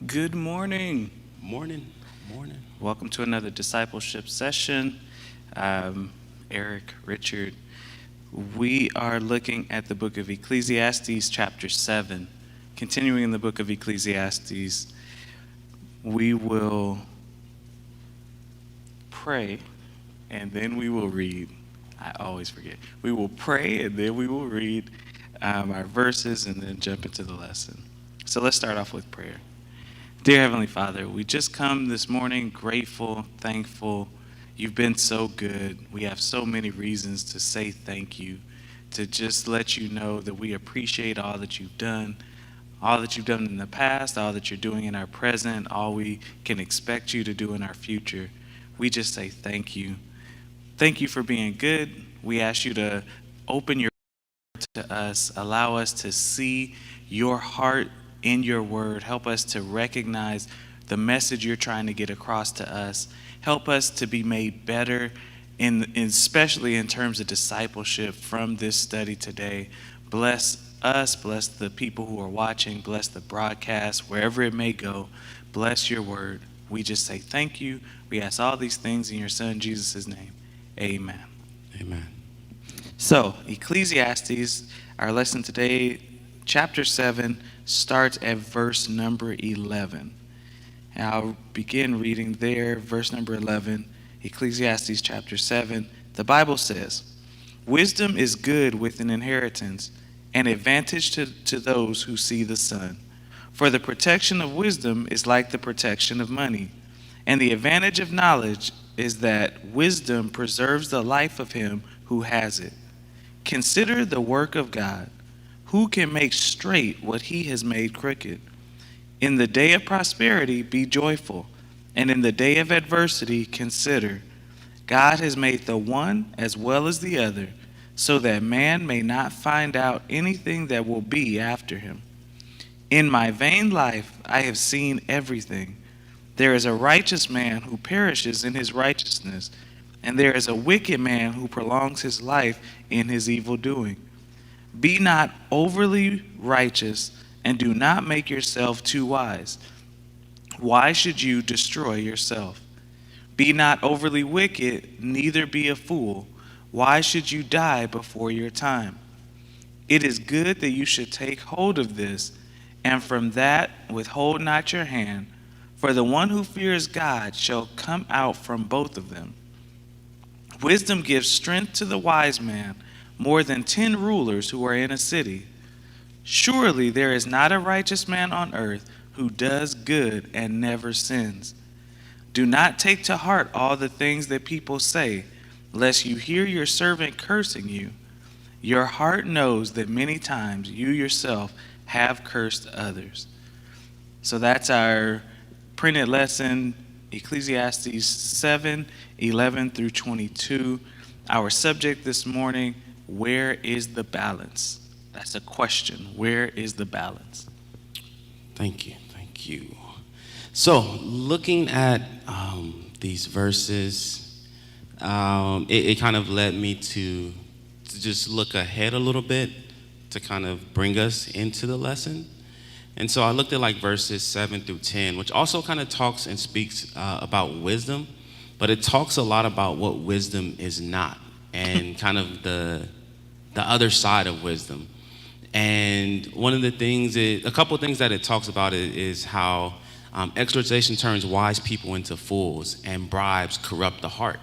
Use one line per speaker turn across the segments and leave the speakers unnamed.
Good morning.
Morning. Morning.
Welcome to another discipleship session. Eric, Richard, we are looking at the book of Ecclesiastes, chapter 7. Continuing in the book of Ecclesiastes, we will pray and then we will read. I always forget. We will pray and then we will read our verses and then jump into the lesson. So let's start off with prayer. Dear Heavenly Father, we just come this morning grateful, thankful. You've been so good. We have so many reasons to say thank you, to just let you know that we appreciate all that you've done in the past, all that you're doing in our present, all we can expect you to do in our future. We just say thank you. Thank you for being good. We ask you to open your heart to us, allow us to see your heart in your word. Help us to recognize the message you're trying to get across to us. Help us to be made better, especially in terms of discipleship from this study today. Bless us, bless the people who are watching, bless the broadcast, wherever it may go. Bless your word. We just say thank you. We ask all these things in your son Jesus' name. Amen.
Amen.
So, Ecclesiastes, our lesson today, chapter 7, starts at verse number 11. And I'll begin reading there, verse number 11, Ecclesiastes chapter 7. The Bible says, "Wisdom is good with an inheritance, an advantage to those who see the sun. For the protection of wisdom is like the protection of money. And the advantage of knowledge is that wisdom preserves the life of him who has it. Consider the work of God. Who can make straight what he has made crooked? In the day of prosperity, be joyful, and in the day of adversity, consider. God has made the one as well as the other, so that man may not find out anything that will be after him. In my vain life, I have seen everything. There is a righteous man who perishes in his righteousness, and there is a wicked man who prolongs his life in his evil doing. Be not overly righteous, and do not make yourself too wise. Why should you destroy yourself? Be not overly wicked, neither be a fool. Why should you die before your time? It is good that you should take hold of this, and from that withhold not your hand, for the one who fears God shall come out from both of them. Wisdom gives strength to the wise man, more than 10 rulers who are in a city. Surely there is not a righteous man on earth who does good and never sins. Do not take to heart all the things that people say, lest you hear your servant cursing you. Your heart knows that many times you yourself have cursed others." So that's our printed lesson, Ecclesiastes 7, 11 through 22. Our subject this morning, where is the balance? That's a question. Where is the balance?
Thank you. Thank you. So, looking at these verses, it kind of led me to just look ahead a little bit to kind of bring us into the lesson. And so I looked at like verses 7 through 10, which also kind of talks and speaks about wisdom, but it talks a lot about what wisdom is not and kind of the other side of wisdom. And one of the things, a couple of things that it talks about is how exhortation turns wise people into fools and bribes corrupt the heart.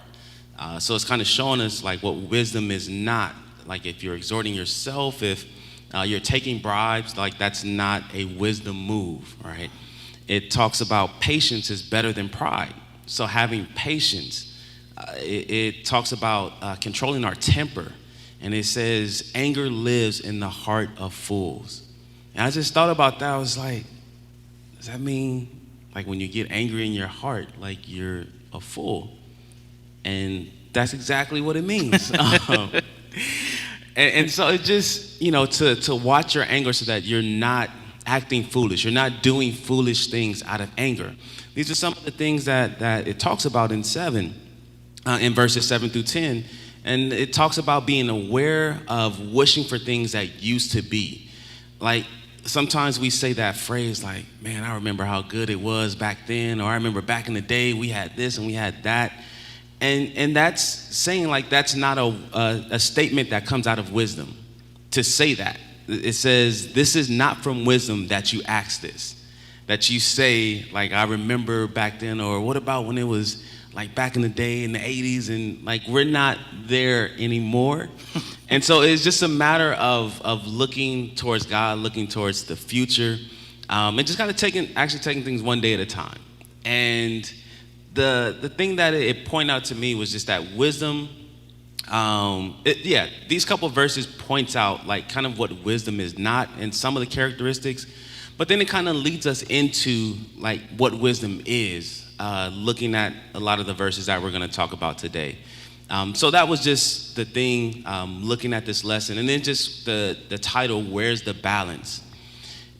So it's kind of showing us like what wisdom is not. Like if you're exhorting yourself, if you're taking bribes, like that's not a wisdom move, right? It talks about patience is better than pride. So having patience, it talks about controlling our temper. And it says, anger lives in the heart of fools. And I just thought about that. I was like, does that mean like when you get angry in your heart, like you're a fool? And that's exactly what it means. And so it just, to watch your anger so that you're not acting foolish. You're not doing foolish things out of anger. These are some of the things that it talks about in in verses 7 through 10. And it talks about being aware of wishing for things that used to be. Like sometimes we say that phrase like, man, I remember how good it was back then, or I remember back in the day we had this and we had that. And that's saying like that's not a statement that comes out of wisdom to say that. It says, this is not from wisdom that you ask this, that you say like, I remember back then, or what about when it was like back in the day in the 80s, and like we're not there anymore. And so it's just a matter of looking towards God, looking towards the future, and just kind of taking things one day at a time. And the thing that it pointed out to me was just that wisdom, these couple verses points out like kind of what wisdom is not and some of the characteristics, but then it kind of leads us into like what wisdom is, looking at a lot of the verses that we're going to talk about today. So that was just the thing, looking at this lesson, and then just the title, Where's the Balance?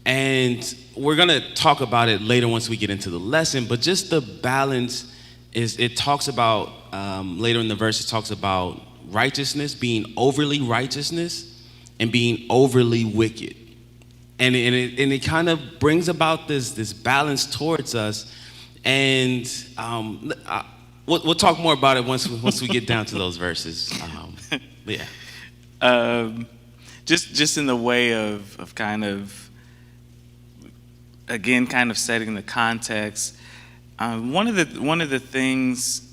And we're going to talk about it later once we get into the lesson, but just the balance is, it talks about, later in the verse, it talks about righteousness, being overly righteousness, and being overly wicked. And it kind of brings about this balance towards us, and we'll talk more about it once we get down to those verses.
Just in the way of kind of, again, kind of setting the context. One of the things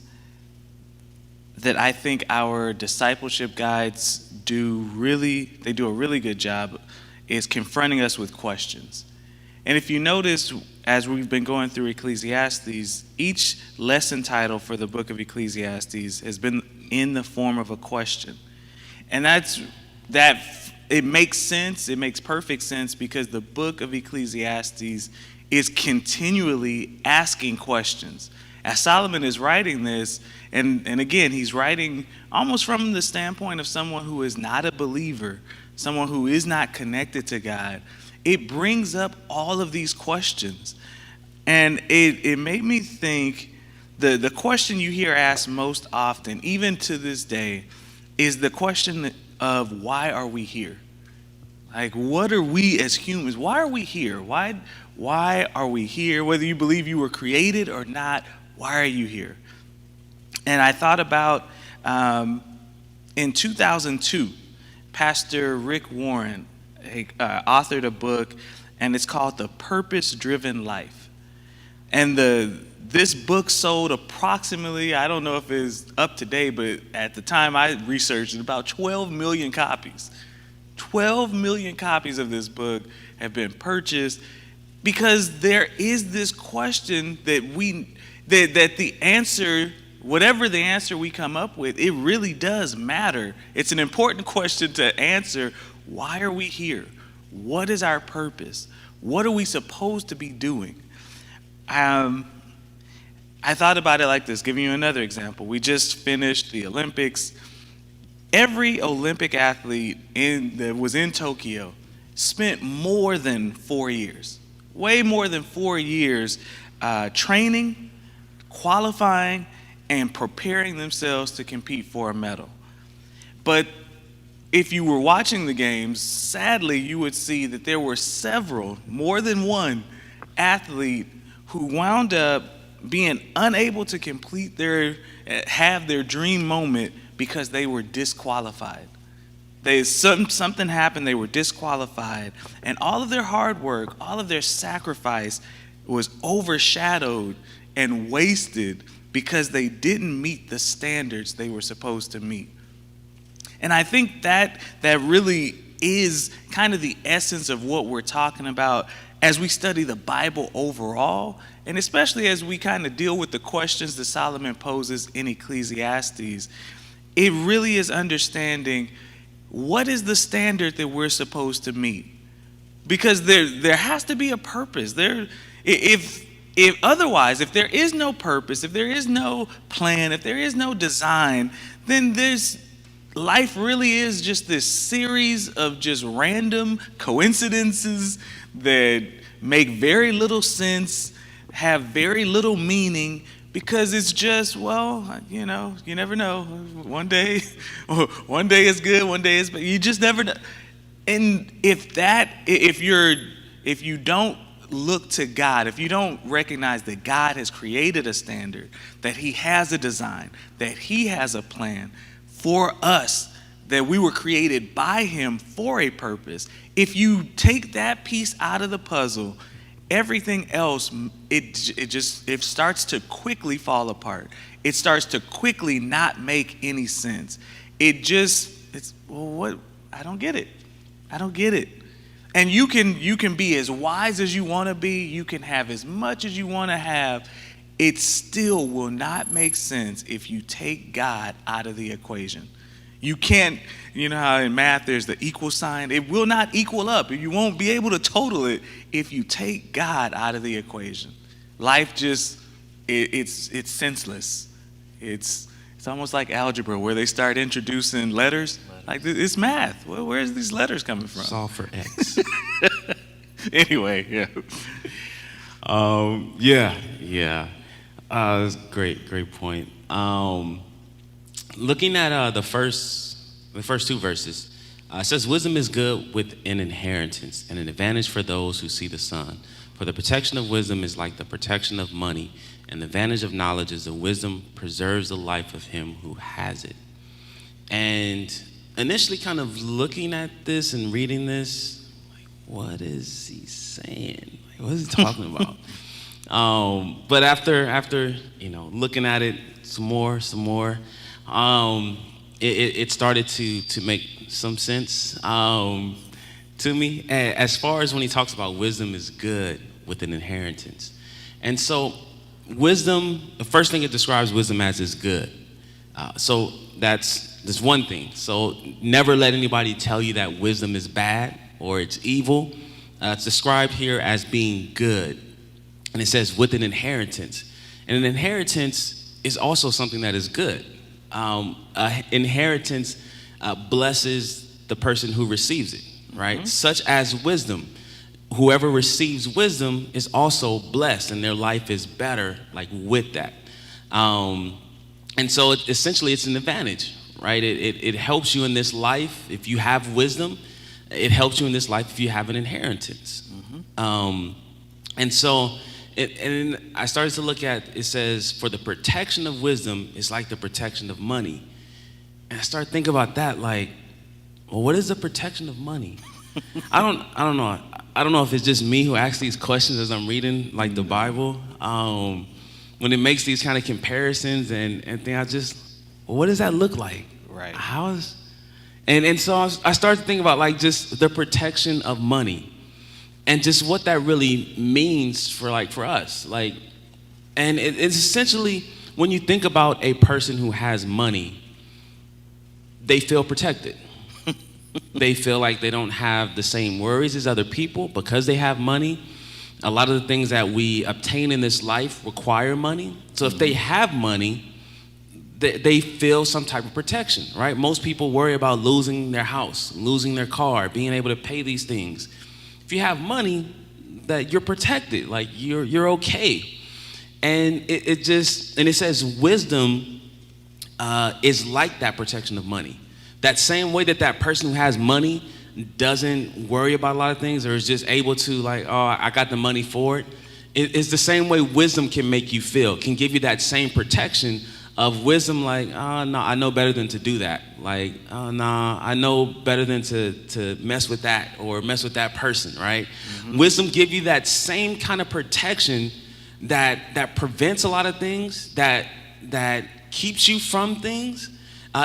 that I think our discipleship guides do a really good job is confronting us with questions. And if you notice, as we've been going through Ecclesiastes, each lesson title for the book of Ecclesiastes has been in the form of a question. And it makes sense, it makes perfect sense, because the book of Ecclesiastes is continually asking questions. As Solomon is writing this, and again, he's writing almost from the standpoint of someone who is not a believer, someone who is not connected to God, it brings up all of these questions. And it made me think, the question you hear asked most often, even to this day, is the question of why are we here? Like, what are we as humans? Why are we here? Why are we here? Whether you believe you were created or not, why are you here? And I thought about, in 2002, Pastor Rick Warren authored a book, and it's called The Purpose-Driven Life. And this book sold approximately, I don't know if it's up to date, but at the time I researched it, about 12 million copies. 12 million copies of this book have been purchased, because there is this question that the answer, whatever the answer we come up with, it really does matter. It's an important question to answer. Why are we here? What is our purpose? What are we supposed to be doing? I thought about it like this, giving you another example. We just finished the Olympics. Every Olympic athlete that was in Tokyo spent more than 4 years, way more than 4 years, training, qualifying, and preparing themselves to compete for a medal. But if you were watching the games, sadly, you would see that there were several, more than one athlete who wound up being unable to have their dream moment because they were disqualified. Something happened, they were disqualified, and all of their hard work, all of their sacrifice was overshadowed and wasted because they didn't meet the standards they were supposed to meet. And I think that really is kind of the essence of what we're talking about as we study the Bible overall, and especially as we kind of deal with the questions that Solomon poses in Ecclesiastes. It really is understanding what is the standard that we're supposed to meet. Because there has to be a purpose. If there is no purpose, if there is no plan, if there is no design, then life really is just this series of just random coincidences that make very little sense, have very little meaning, because it's just, you never know. One day is good, one day is bad. You just never know. And if you're if you don't look to God, if you don't recognize that God has created a standard, that he has a design, that he has a plan for us, that we were created by him for a purpose, if you take that piece out of the puzzle, everything else, it starts to quickly fall apart. It starts to quickly not make any sense. What? I don't get it. I don't get it. And you can be as wise as you want to be. You can have as much as you want to have. It still will not make sense if you take God out of the equation. You can't, you know how in math there's the equal sign? It will not equal up. You won't be able to total it if you take God out of the equation. Life just, it's senseless. It's almost like algebra where they start introducing letters. Like, it's math. Where's these letters coming from?
Solve for X.
Anyway, yeah.
Yeah. That's great point. Looking at the first two verses, it says, wisdom is good with an inheritance and an advantage for those who see the sun. For the protection of wisdom is like the protection of money, and the advantage of knowledge is that wisdom preserves the life of him who has it. And initially kind of looking at this and reading this, like, what is he saying? Like, what is he talking about? But after looking at it some more, it started to make some sense to me. As far as when he talks about wisdom is good with an inheritance. And so wisdom, the first thing it describes wisdom as is good. So that's one thing. So never let anybody tell you that wisdom is bad or it's evil. It's described here as being good. And it says with an inheritance. And an inheritance is also something that is good. Inheritance blesses the person who receives it, right? Mm-hmm. Such as wisdom. Whoever receives wisdom is also blessed and their life is better, like with that. And so essentially it's an advantage, right? It helps you in this life if you have wisdom. It helps you in this life if you have an inheritance. Mm-hmm. And so and I started to look at, it says, for the protection of wisdom is like the protection of money. And I started thinking about that, like, well, what is the protection of money? I don't know. I don't know if it's just me who asks these questions as I'm reading, like, the Bible. When it makes these kind of comparisons and things, well, what does that look like?
Right.
And so I started to think about, like, just the protection of money. And just what that really means for us, and it's essentially when you think about a person who has money, they feel protected. They feel like they don't have the same worries as other people because they have money. A lot of the things that we obtain in this life require money. So if they have money, they feel some type of protection, right? Most people worry about losing their house, losing their car, being able to pay these things. If you have money, that you're protected, like you're okay. And it says wisdom is like that protection of money. That same way that person who has money doesn't worry about a lot of things or is just able to, like, oh, I got the money for it. It's the same way wisdom can make you feel, can give you that same protection of wisdom, like, oh, no, I know better than to do that. Like, oh, no, I know better than to mess with that or mess with that person, right? Mm-hmm. Wisdom give you that same kind of protection that prevents a lot of things, that keeps you from things.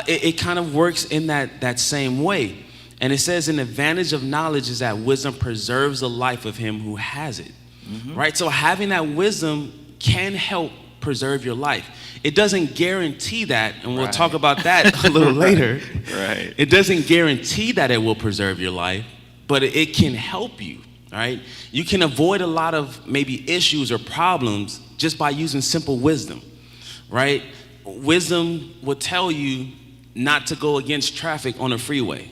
It kind of works in that same way. And it says an advantage of knowledge is that wisdom preserves the life of him who has it, mm-hmm. right? So having that wisdom can help preserve your life. It doesn't guarantee that, and we'll talk about that a little later.
Right.
It doesn't guarantee that it will preserve your life, but it can help you, right? You can avoid a lot of maybe issues or problems just by using simple wisdom, right? Wisdom will tell you not to go against traffic on a freeway.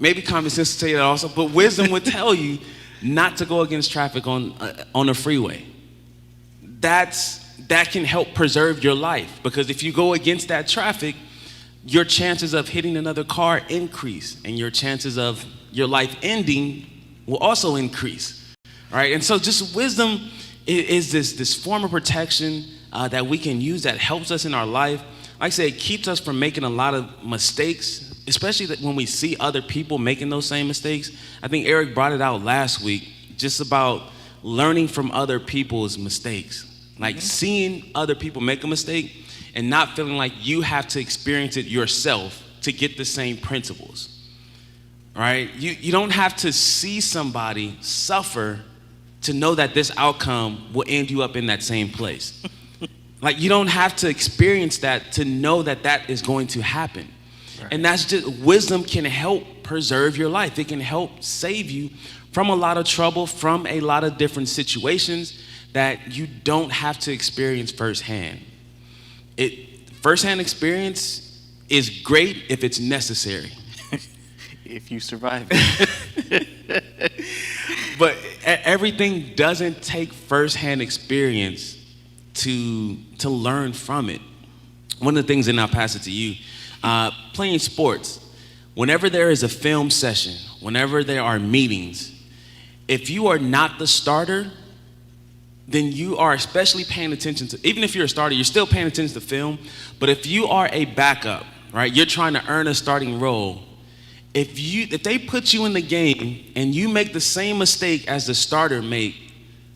Maybe common sense will tell you that also, but wisdom would tell you not to go against traffic on a freeway. That can help preserve your life, because if you go against that traffic, your chances of hitting another car increase, and your chances of your life ending will also increase, right? And so just wisdom is this form of protection that we can use that helps us in our life. Like I said, it keeps us from making a lot of mistakes, especially when we see other people making those same mistakes. I think Eric brought it out last week, just about learning from other people's mistakes. Like seeing other people make a mistake and not feeling like you have to experience it yourself to get the same principles, right? You don't have to see somebody suffer to know that this outcome will end you up in that same place. Like, you don't have to experience that to know that that is going to happen. Right. And that's just, wisdom can help preserve your life. It can help save you from a lot of trouble, from a lot of different situations that you don't have to experience firsthand. Firsthand experience is great if it's necessary.
If you survive it.
But everything doesn't take firsthand experience to learn from it. One of the things, and I'll pass it to you, playing sports, whenever there is a film session, whenever there are meetings, if you are not the starter, then you are especially paying attention to, even if you're a starter, you're still paying attention to the film, but if you are a backup, right, you're trying to earn a starting role, if they put you in the game and you make the same mistake as the starter made,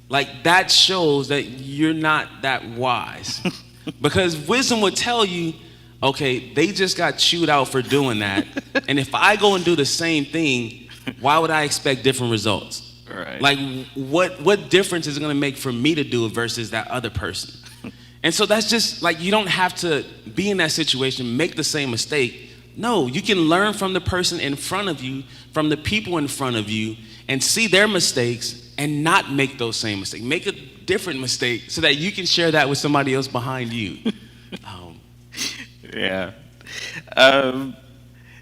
like, that shows that you're not that wise. Because wisdom would tell you, okay, they just got chewed out for doing that. And if I go and do the same thing, why would I expect different results?
Right.
Like, what difference is it going to make for me to do it versus that other person? And so that's just, like, you don't have to be in that situation, make the same mistake. No, you can learn from the person in front of you, from the people in front of you, and see their mistakes and not make those same mistakes. Make a different mistake so that you can share that with somebody else behind you.
Yeah.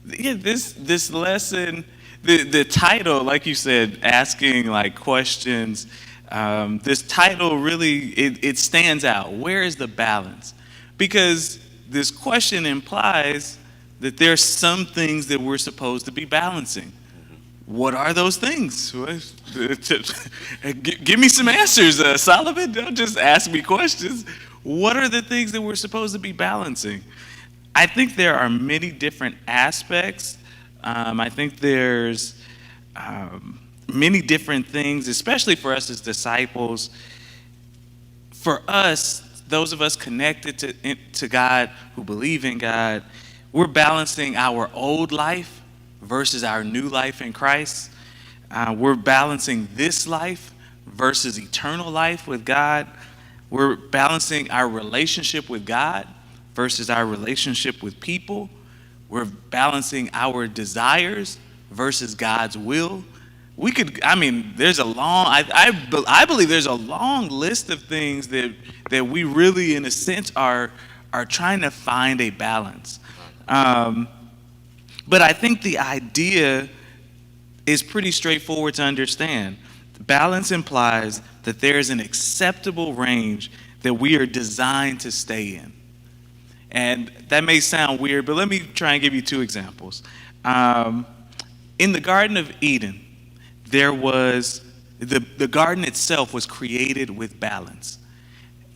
This lesson, the title, like you said, asking like questions, this title really, it stands out. Where is the balance? Because this question implies that there's some things that we're supposed to be balancing. What are those things? Give me some answers, Solomon. Don't just ask me questions. What are the things that we're supposed to be balancing? I think there are many different aspects. I think there's many different things, especially for us as disciples. For us, those of us connected to God, who believe in God, we're balancing our old life versus our new life in Christ. We're balancing this life versus eternal life with God. We're balancing our relationship with God versus our relationship with people. We're balancing our desires versus God's will. There's a long, I believe there's a long list of things that we really, in a sense, are trying to find a balance. But I think the idea is pretty straightforward to understand. Balance implies that there is an acceptable range that we are designed to stay in. And that may sound weird, but let me try and give you two examples. In the Garden of Eden, there was, the garden itself was created with balance.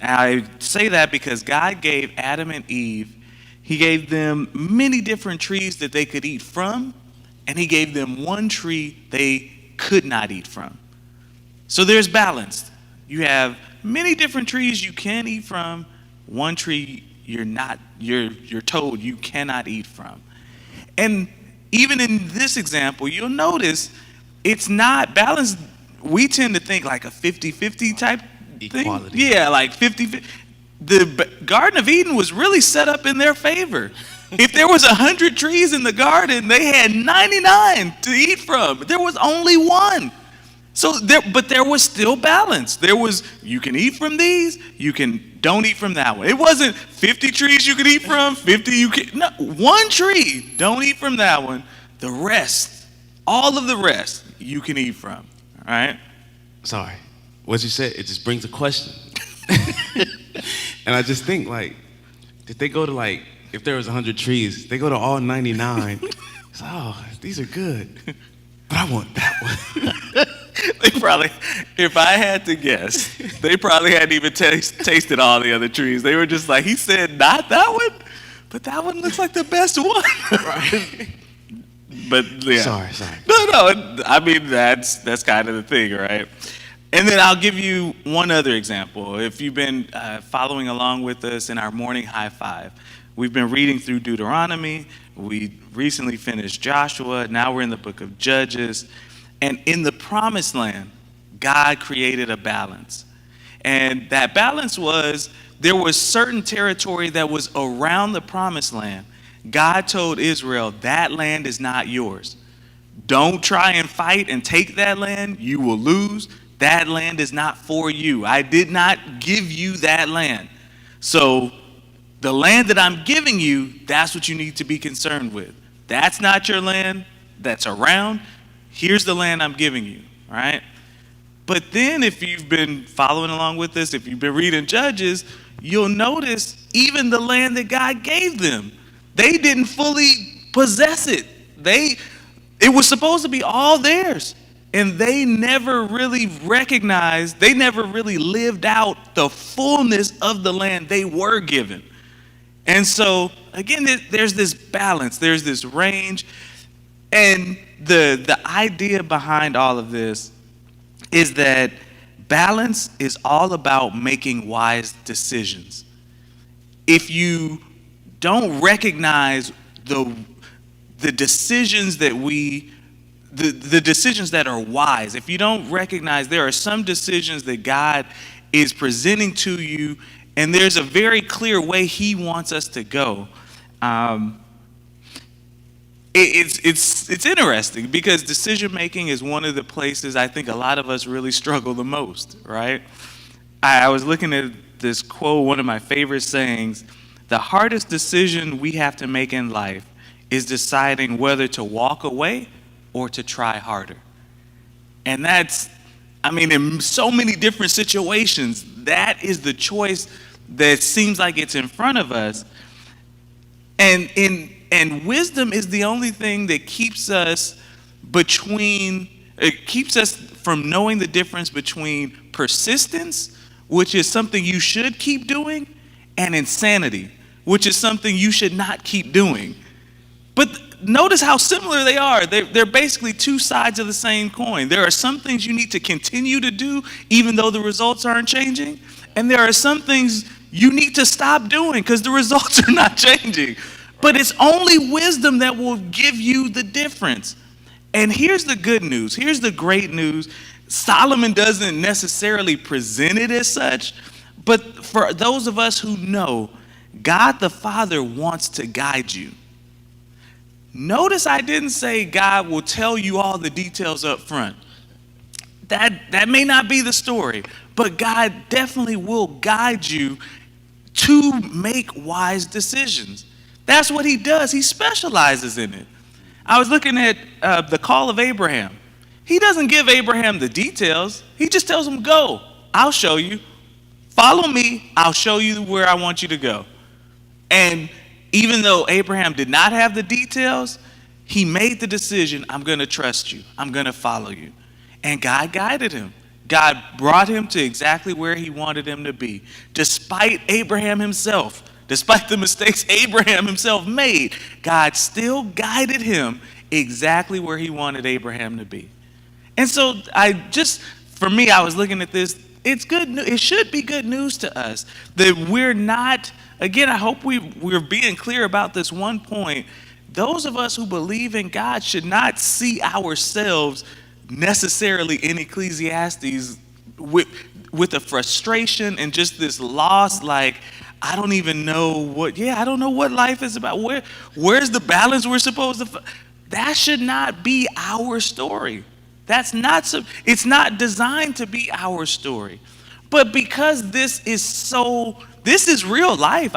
I say that because God gave Adam and Eve, He gave them many different trees that they could eat from, and He gave them one tree they could not eat from. So there's balance. You have many different trees you can eat from, one tree you're told you cannot eat from. And even in this example, you'll notice it's not balanced. We tend to think like a 50-50 type
Equality.
thing. Yeah, like 50-50. The Garden of Eden was really set up in their favor. If there was 100 trees in the garden, they had 99 to eat from. There was only one. But there was still balance. There was, you can eat from these, don't eat from that one. It wasn't 50 trees you could eat from, 50 you can, no, one tree, don't eat from that one. The rest, all of the rest, you can eat from, all right?
Sorry, what you said, it just brings a question. And I just think, like, did they go to, like, if there was 100 trees, they go to all 99. Oh, these are good. but I want that one.
They probably, if I had to guess, they probably hadn't even tasted all the other trees. They were just like, he said, not that one, but that one looks like the best one.
Right.
But yeah.
Sorry.
No. I mean, that's kind of the thing, right? And then I'll give you one other example. If you've been following along with us in our morning high five, we've been reading through Deuteronomy. We recently finished Joshua. Now we're in the book of Judges. And in the promised land, God created a balance. And that balance was there was certain territory that was around the promised land. God told Israel, that land is not yours. Don't try and fight and take that land. You will lose. That land is not for you. I did not give you that land. So the land that I'm giving you, that's what you need to be concerned with. That's not your land that's around. Here's the land I'm giving you, right? But then if you've been following along with this, if you've been reading Judges, you'll notice even the land that God gave them, they didn't fully possess it. It was supposed to be all theirs. And they never really recognized, they never really lived out the fullness of the land they were given. And so, again, there's this balance, there's this range. And the idea behind all of this is that balance is all about making wise decisions. If you don't recognize the decisions that the decisions that are wise, if you don't recognize there are some decisions that God is presenting to you, and there's a very clear way He wants us to go. It's interesting because decision making is one of the places I think a lot of us really struggle the most, right? I was looking at this quote, one of my favorite sayings: the hardest decision we have to make in life is deciding whether to walk away or to try harder. And that's, I mean, in so many different situations, that is the choice that seems like it's in front of us. And wisdom is the only thing that keeps us from knowing the difference between persistence, which is something you should keep doing, and insanity, which is something you should not keep doing. But notice how similar they are. They're basically two sides of the same coin. There are some things you need to continue to do even though the results aren't changing. And there are some things you need to stop doing because the results are not changing. But it's only wisdom that will give you the difference. And here's the good news. Here's the great news. Solomon doesn't necessarily present it as such, but for those of us who know, God the Father wants to guide you. Notice I didn't say God will tell you all the details up front. That may not be the story, but God definitely will guide you to make wise decisions. That's what He does. He specializes in it. I was looking at the call of Abraham. He doesn't give Abraham the details. He just tells him, go, I'll show you. Follow me, I'll show you where I want you to go. And even though Abraham did not have the details, he made the decision, I'm going to trust you. I'm going to follow you. And God guided him. God brought him to exactly where He wanted him to be. Despite Abraham himself, despite the mistakes Abraham himself made, God still guided him exactly where He wanted Abraham to be. And so for me, I was looking at this. It's good. It should be good news to us that we're not, again, I hope we're being clear about this one point. Those of us who believe in God should not see ourselves necessarily in Ecclesiastes with a frustration and just this loss, like, I don't even know I don't know what life is about. Where's the balance we're supposed to that should not be our story. It's not designed to be our story. But because this is real life.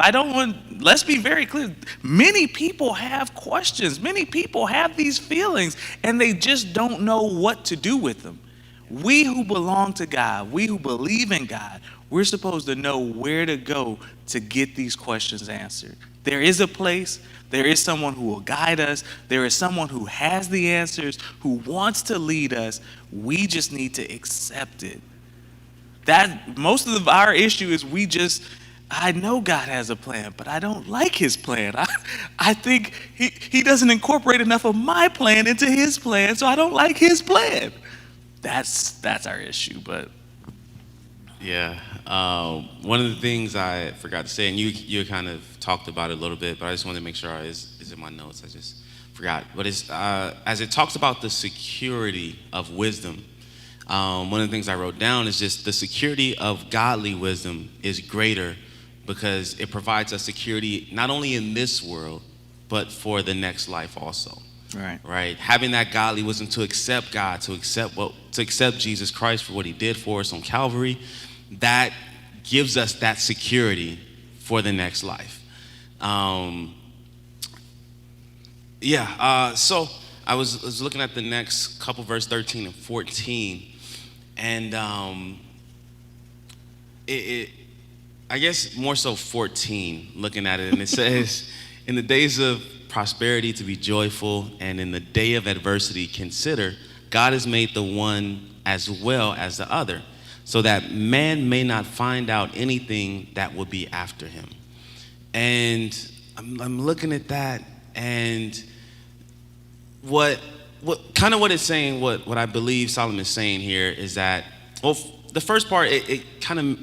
Let's be very clear. Many people have questions. Many people have these feelings and they just don't know what to do with them. We who belong to God, we who believe in God, We're supposed to know where to go to get these questions answered. There is a place, there is someone who will guide us, there is someone who has the answers, who wants to lead us. We just need to accept it. That most of our issue is I know God has a plan, but I don't like his plan. I think he doesn't incorporate enough of my plan into his plan, so I don't like his plan. That's our issue. But
Yeah. One of the things I forgot to say, and you kind of talked about it a little bit, but I just wanted to make sure is in my notes. I just forgot. But it's as it talks about the security of wisdom. One of the things I wrote down is just the security of godly wisdom is greater because it provides us security not only in this world, but for the next life also. Right. Having that godly wisdom to accept God, to accept Jesus Christ for what he did for us on Calvary, that gives us that security for the next life. So I was looking at the next couple, verse 13 and 14, and I guess more so 14, looking at it, and it says, in the days of prosperity to be joyful, and in the day of adversity consider, God has made the one as well as the other, so that man may not find out anything that will be after him. And I'm looking at that, and what it's saying, what I believe Solomon's saying here is that, well, the first part, it kind of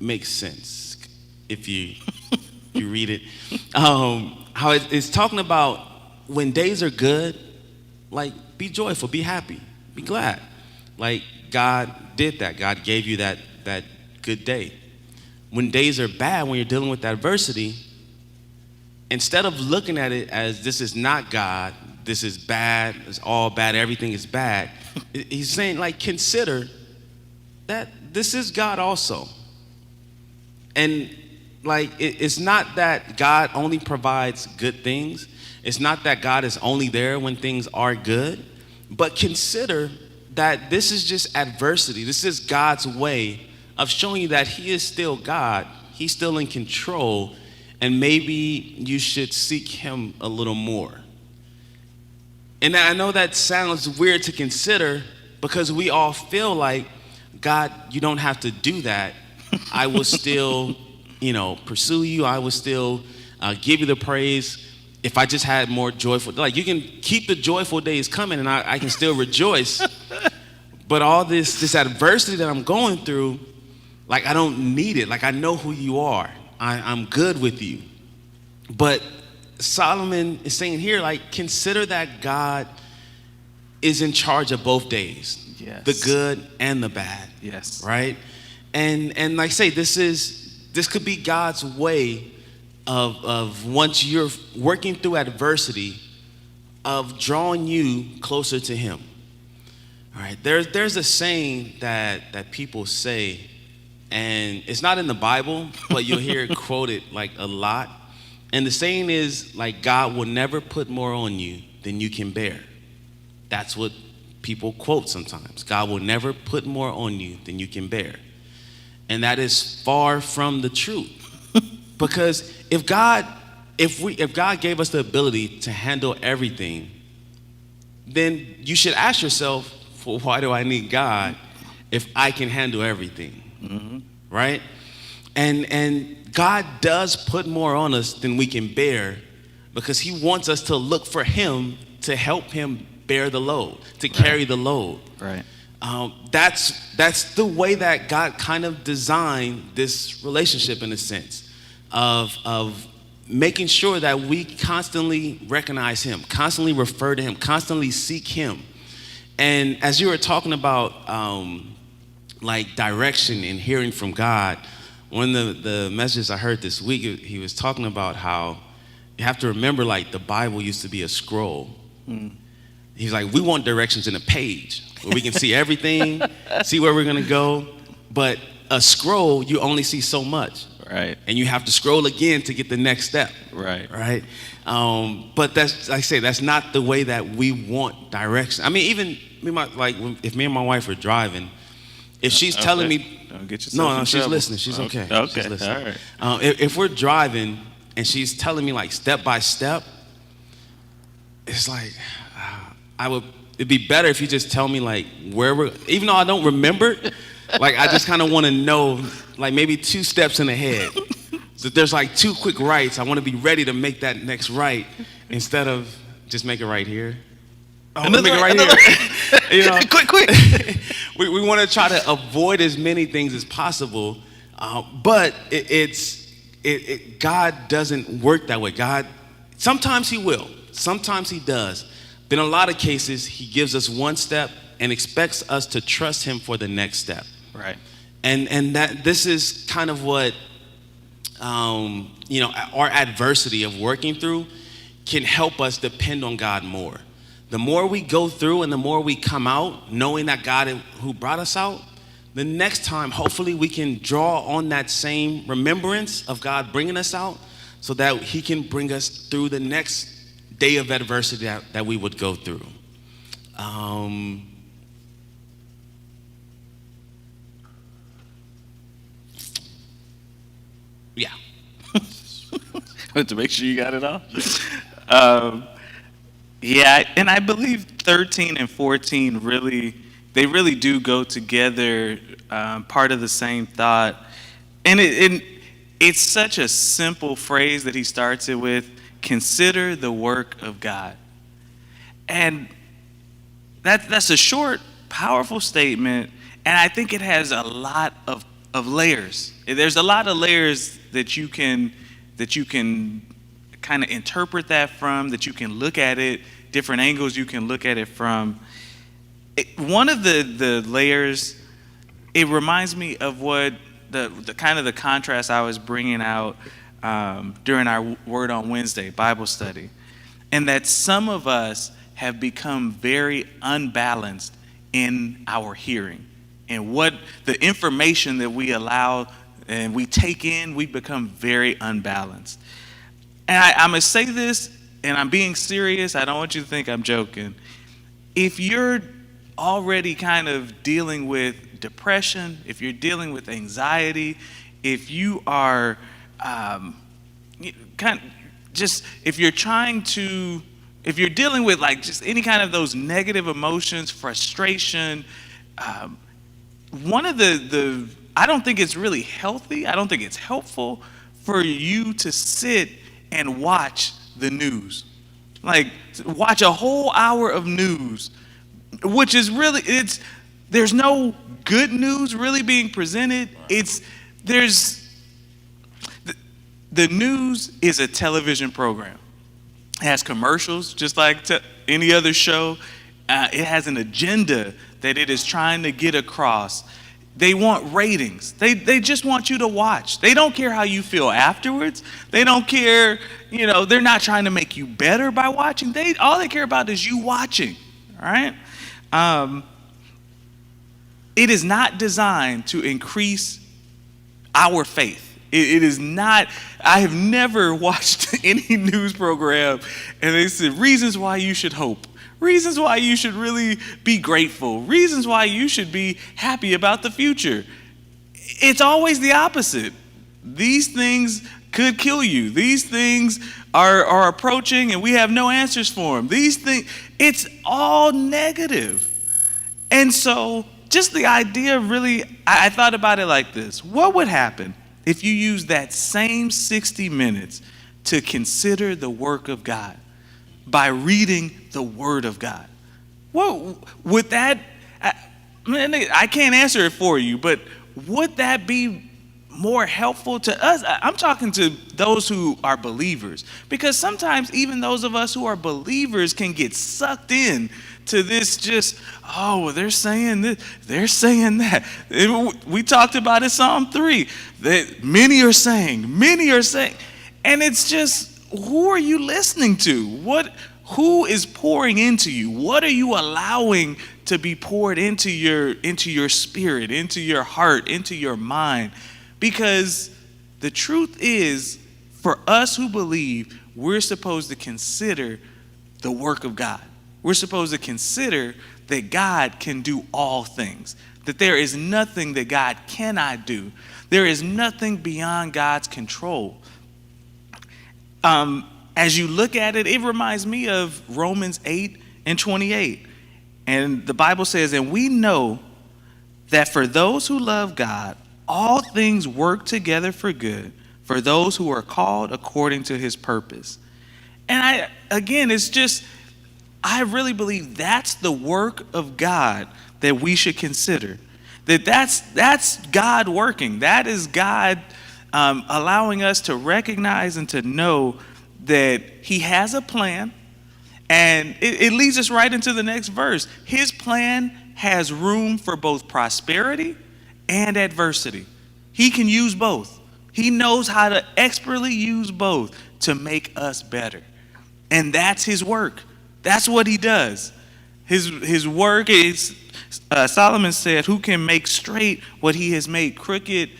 makes sense if you read it. How it's talking about when days are good, like, be joyful, be happy, be glad. Like, God did that. God gave you that good day. When days are bad, when you're dealing with adversity, instead of looking at it as this is not God, this is bad, it's all bad, everything is bad, he's saying, like, consider that this is God also. And, like, it's not that God only provides good things. It's not that God is only there when things are good. But consider that this is just adversity. This is God's way of showing you that he is still God. He's still in control. And maybe you should seek him a little more. And I know that sounds weird to consider because we all feel like, God, you don't have to do that. I will still, pursue you. I will still give you the praise if I just had more joyful. Like, you can keep the joyful days coming and I can still rejoice. But all this adversity that I'm going through, like, I don't need it. Like, I know who you are. I'm good with you. But Solomon is saying here, like, consider that God is in charge of both days.
Yes.
The good and the bad.
Yes.
Right? And like I say, this could be God's way of once you're working through adversity, of drawing you closer to him. All right. There's a saying that people say, and it's not in the Bible, but you'll hear it quoted like a lot. And the saying is, like, God will never put more on you than you can bear. That's what people quote sometimes. God will never put more on you than you can bear. And that is far from the truth. Because if God gave us the ability to handle everything, then you should ask yourself, well, why do I need God if I can handle everything? Mm-hmm. Right? And God does put more on us than we can bear because he wants us to look for him to help him bear the load, to carry the load.
Right.
That's the way that God kind of designed this relationship, in a sense of making sure that we constantly recognize him, constantly refer to him, constantly seek him. And as you were talking about like direction and hearing from God, one of the messages I heard this week, he was talking about how you have to remember, like, the Bible used to be a scroll. Mm. He's like, we want directions in a page where we can see everything, see where we're going to go. But a scroll, you only see so much.
Right.
And you have to scroll again to get the next step.
Right.
Right. But that's, like I say, that's not the way that we want direction. I mean, even if me and my wife are driving, if she's telling me
Don't get yourself
No,
in
she's
trouble.
listening. She's okay.
Okay.
She's listening.
All right.
If we're driving and she's telling me like step by step, it's like it'd be better if you just tell me like where we're, even though I don't remember, like I just kind of want to know like maybe 2 steps in ahead. So if there's like 2 quick rights, I want to be ready to make that next right instead of just make it right here. Oh, make it right here. You know,
quick.
we want to try to avoid as many things as possible, but God doesn't work that way. God, sometimes He will, sometimes He does. But in a lot of cases, He gives us 1 step and expects us to trust Him for the next step.
Right.
And that this is kind of what our adversity of working through can help us depend on God more. The more we go through and the more we come out knowing that God who brought us out, the next time hopefully we can draw on that same remembrance of God bringing us out so that He can bring us through the next day of adversity that we would go through. Yeah.
To make sure you got it all. Yeah, and I believe 13 and 14 really do go together, part of the same thought. And it's such a simple phrase that he starts it with, consider the work of God. And that's a short, powerful statement, and I think it has a lot of layers. There's a lot of layers that you can kind of interpret that from, that you can look at it, different angles you can look at it from. One of the layers, it reminds me of what the kind of the contrast I was bringing out during our Word on Wednesday Bible study, and that some of us have become very unbalanced in our hearing, and what the information that we allow and we take in, we become very unbalanced. And I'm going to say this, and I'm being serious. I don't want you to think I'm joking. If you're already kind of dealing with depression, if you're dealing with anxiety, if you are if you're dealing with like just any kind of those negative emotions, frustration, one of I don't think it's really healthy, I don't think it's helpful for you to sit and watch the news. Like, watch a whole hour of news, which is really, there's no good news really being presented. The news is a television program. It has commercials, just like any other show. It has an agenda that it is trying to get across. They want ratings. They just want you to watch. They don't care how you feel afterwards. They don't care, they're not trying to make you better by watching. All they care about is you watching, all right? It is not designed to increase our faith. It is not. I have never watched any news program and they said reasons why you should hope, reasons why you should really be grateful, reasons why you should be happy about the future. It's always the opposite. These things could kill you. These things are approaching and we have no answers for them. These things, it's all negative. And so just the idea really, I thought about it like this. What would happen if you use that same 60 minutes to consider the work of God by reading the Word of God? Well, would that, I can't answer it for you, but would that be more helpful to us? I'm talking to those who are believers, because sometimes even those of us who are believers can get sucked in to this they're saying this, they're saying that. We talked about it, Psalm 3, that many are saying, and it's just, who are you listening to? Who is pouring into you? What are you allowing to be poured into your spirit, into your heart, into your mind? Because the truth is, for us who believe, we're supposed to consider the work of God. We're supposed to consider that God can do all things, that there is nothing that God cannot do. There is nothing beyond God's control. As you look at it, it reminds me of Romans 8:28. And the Bible says, and we know that for those who love God, all things work together for good, for those who are called according to his purpose. And I really believe that's the work of God that we should consider. That's God working. That is God allowing us to recognize and to know that he has a plan. And it leads us right into the next verse. His plan has room for both prosperity and adversity. He can use both. He knows how to expertly use both to make us better. And that's his work. That's what he does. His work is, Solomon said, who can make straight what he has made crooked?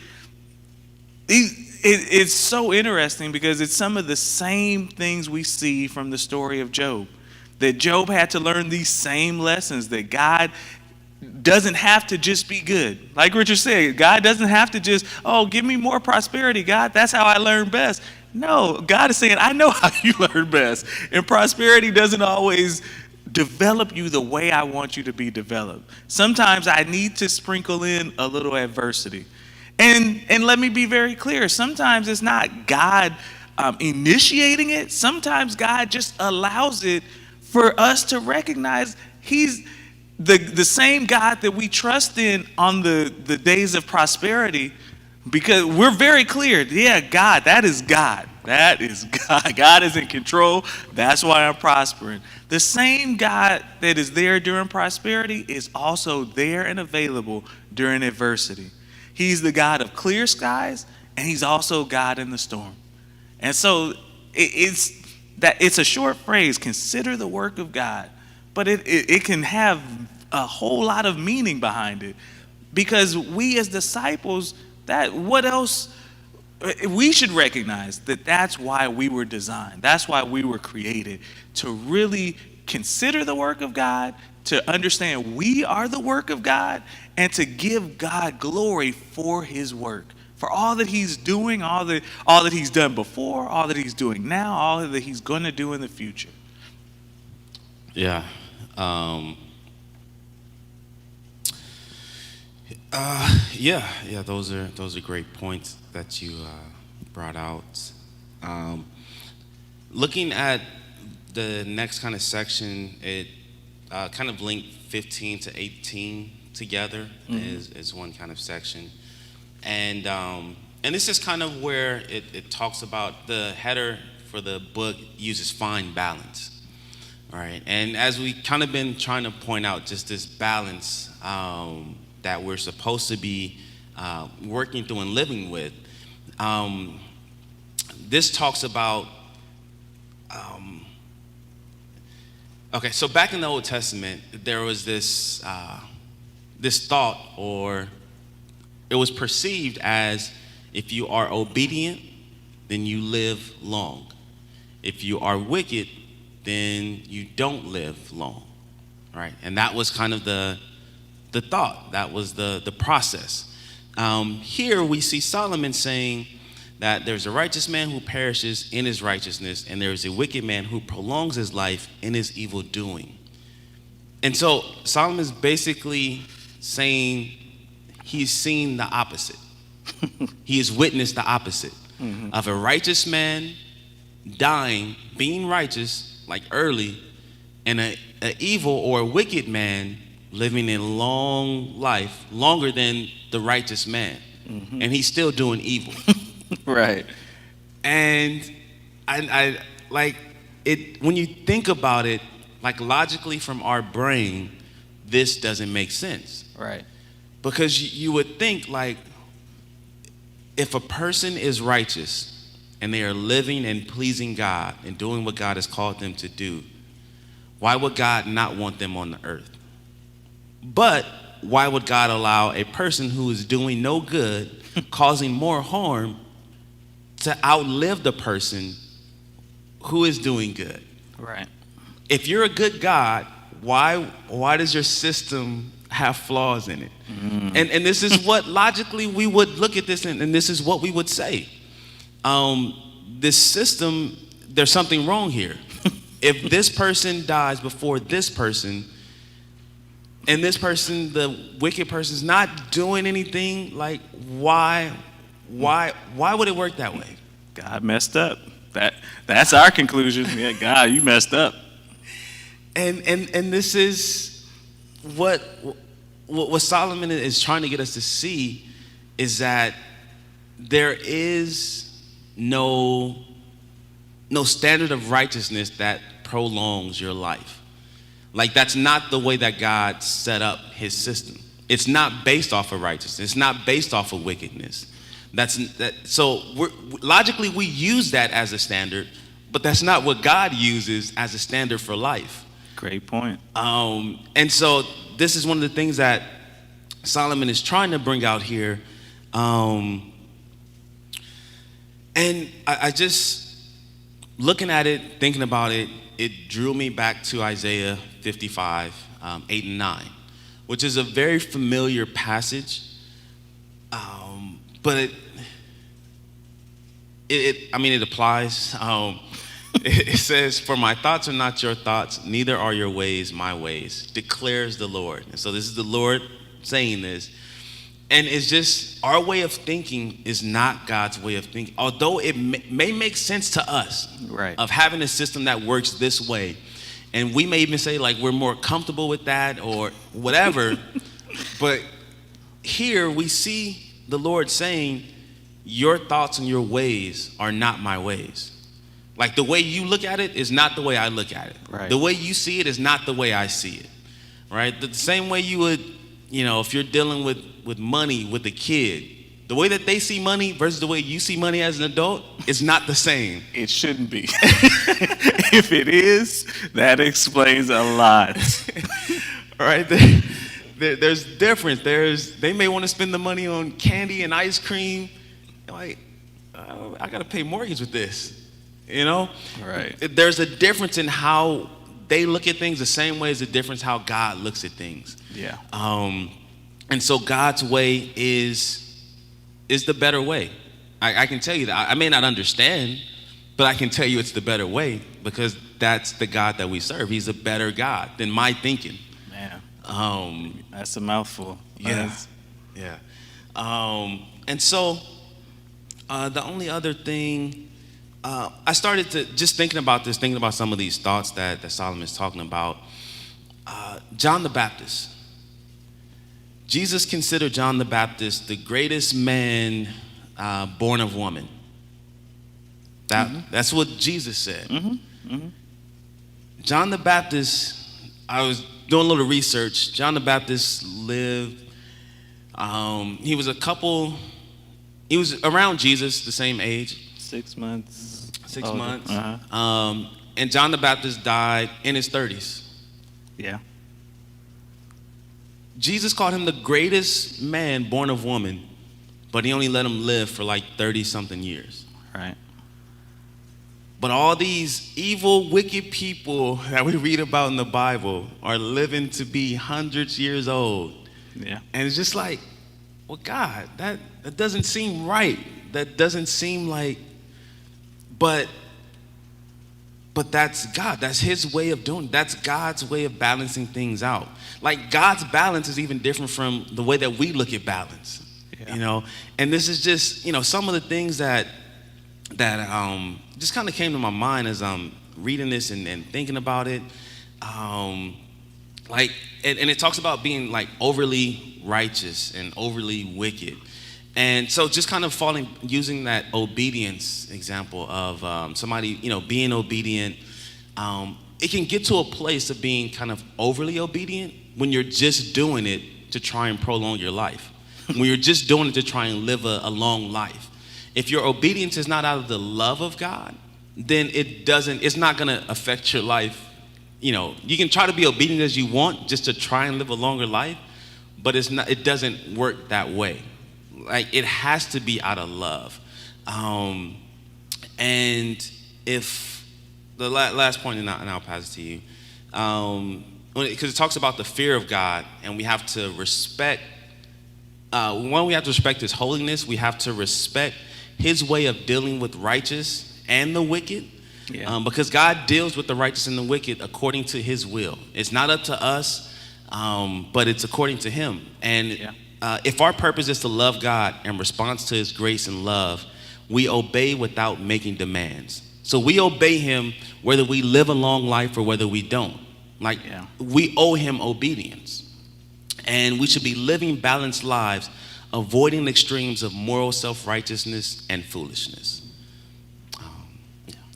It's so interesting because it's some of the same things we see from the story of Job. That Job had to learn these same lessons, that God doesn't have to just be good. Like Richard said, God doesn't have to just, give me more prosperity, God. That's how I learn best. No, God is saying, I know how you learn best. And prosperity doesn't always develop you the way I want you to be developed. Sometimes I need to sprinkle in a little adversity. And let me be very clear. Sometimes it's not God initiating it. Sometimes God just allows it for us to recognize he's the same God that we trust in on the days of prosperity, because we're very clear, God, that is God. That is God. God is in control. That's why I'm prospering. The same God that is there during prosperity is also there and available during adversity. He's the God of clear skies, and he's also God in the storm. And so it's a short phrase, consider the work of God, but it can have a whole lot of meaning behind it, because we as disciples, what else we should recognize, that's why we were designed. That's why we were created, to really consider the work of God, to understand we are the work of God, and to give God glory for his work. For all that he's doing, all that he's done before, all that he's doing now, all that he's going to do in the future.
Yeah. Those are great points that you brought out. Looking at the next kind of section, it kind of linked 15 to 18 together is one kind of section. And this is kind of where it talks about, the header for the book uses find balance. All right. And as we kind of been trying to point out, just this balance that we're supposed to be working through and living with, this talks about, so back in the Old Testament, there was this thought, or it was perceived as, if you are obedient, then you live long. If you are wicked, then you don't live long, right? And that was kind of the thought. That was the process. Here we see Solomon saying that there's a righteous man who perishes in his righteousness, and there is a wicked man who prolongs his life in his evil doing. And so Solomon's basically saying he's seen the opposite. He has witnessed the opposite of a righteous man dying, being righteous, like early, and an evil or a wicked man living a long life, longer than the righteous man. And he's still doing evil.
Right.
And I like it, when you think about it, like logically from our brain, this doesn't make sense.
Right.
Because you would think, like, if a person is righteous and they are living and pleasing God and doing what God has called them to do, why would God not want them on the earth? But why would God allow a person who is doing no good, causing more harm, to outlive the person who is doing good?
Right.
if you're a good God, why does your system have flaws in it? And this is what logically we would look at this, and this is what we would say. This system, there's something wrong here. If this person dies before this person, and this person, the wicked person, is not doing anything, like why would it work that way?
God messed up. That's our conclusion. Yeah, God, you messed up.
And this is what Solomon is trying to get us to see, is that there is no standard of righteousness that prolongs your life. Like, that's not the way that God set up his system. It's not based off of righteousness. It's not based off of wickedness. So logically we use that as a standard, but that's not what God uses as a standard for life.
Great point.
And so this is one of the things that Solomon is trying to bring out here. And I just, looking at it, thinking about it, it drew me back to Isaiah 55, 8 and 9, which is a very familiar passage. But it applies. It says, "For my thoughts are not your thoughts, neither are your ways my ways, declares the Lord." And so this is the Lord saying this. And it's just, our way of thinking is not God's way of thinking. Although it may make sense to us,
Right.
of having a system that works this way. And we may even say, like, we're more comfortable with that or whatever. But here we see the Lord saying, your thoughts and your ways are not my ways. Like, the way you look at it is not the way I look at it.
Right.
The way you see it is not the way I see it. Right? The same way you would, if you're dealing with money with a kid, the way that they see money versus the way you see money as an adult is not the same.
It shouldn't be. If it is, that explains a lot.
Right? There's difference. They may want to spend the money on candy and ice cream. Like, I got to pay mortgage with this.
Right.
There's a difference in how they look at things, the same way as the difference how God looks at things.
Yeah.
And so God's way is the better way. I can tell you that. I may not understand, but I can tell you it's the better way, because that's the God that we serve. He's a better God than my thinking.
Man. That's a mouthful.
Yeah. Yeah. And so the only other thing, I started to just thinking about some of these thoughts that Solomon's talking about. John the Baptist. Jesus considered John the Baptist the greatest man born of woman. That's what Jesus said. John the Baptist, I was doing a little research. John the Baptist lived, he was around Jesus, the same age.
6 months.
6
older.
months.
Uh-huh.
And John the Baptist died in his 30s.
Yeah.
Jesus called him the greatest man born of woman, but he only let him live for like 30-something years.
Right.
But all these evil, wicked people that we read about in the Bible are living to be hundreds years old.
Yeah.
And it's just like, well, God, that doesn't seem right. That doesn't seem like, but that's God. That's his way of doing it. That's God's way of balancing things out. Like, God's balance is even different from the way that we look at balance.
Yeah.
And this is just, some of the things that just kind of came to my mind as I'm reading this and thinking about it. And it talks about being like overly righteous and overly wicked. And so just kind of using that obedience example of somebody, being obedient. It can get to a place of being kind of overly obedient when you're just doing it to try and prolong your life. When you're just doing it to try and live a long life. If your obedience is not out of the love of God, then it's not going to affect your life. You can try to be obedient as you want just to try and live a longer life, but it doesn't work that way. Like, it has to be out of love. And if the last point, and I'll pass it to you. Because it talks about the fear of God, and we have to respect. One, we have to respect His holiness. We have to respect His way of dealing with righteous and the wicked.
Yeah.
Because God deals with the righteous and the wicked according to His will. It's not up to us, but it's according to Him. And
Yeah.
if our purpose is to love God and response to His grace and love, we obey without making demands. So we obey Him whether we live a long life or whether we don't. Like,
Yeah.
we owe Him obedience. And we should be living balanced lives, avoiding extremes of moral self-righteousness and foolishness.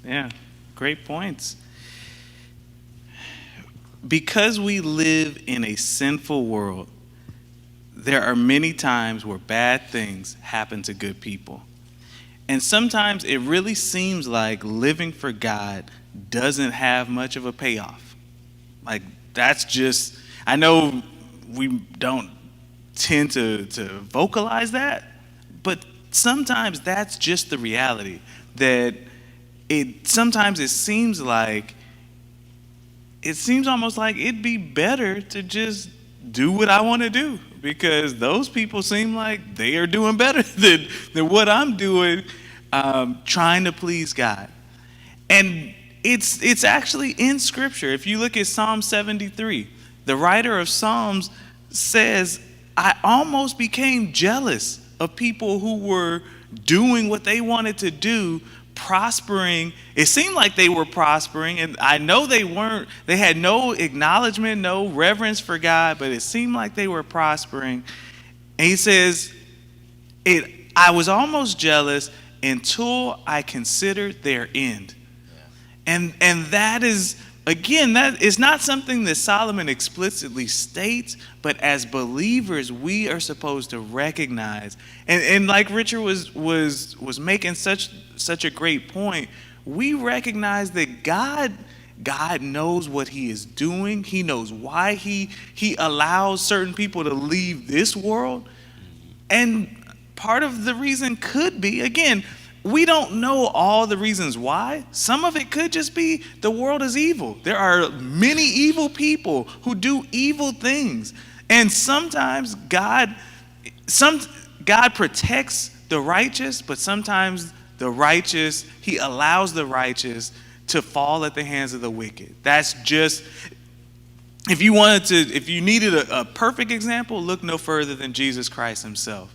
Yeah. Great points. Because we live in a sinful world, there are many times where bad things happen to good people. And sometimes it really seems like living for God doesn't have much of a payoff. Like, that's just, I know we don't tend to vocalize that, but sometimes that's just the reality. That sometimes it seems almost like it'd be better to just do what I want to do, because those people seem like they are doing better than what I'm doing, trying to please God. And it's actually in Scripture. If you look at Psalm 73, the writer of Psalms says, I almost became jealous of people who were doing what they wanted to do, prospering. It seemed like they were prospering, and I know they weren't. They had no acknowledgement, no reverence for God, but it seemed like they were prospering. And he says, I was almost jealous until I considered their end. And that is, again, that is not something that Solomon explicitly states, but as believers, we are supposed to recognize. And like Richard was making such a great point, we recognize that God knows what He is doing. He knows why He allows certain people to leave this world. And part of the reason could be, again, we don't know all the reasons why. Some of it could just be the world is evil. There are many evil people who do evil things. And sometimes God protects the righteous, but sometimes He allows the righteous to fall at the hands of the wicked. That's just, if you needed a perfect example, look no further than Jesus Christ Himself,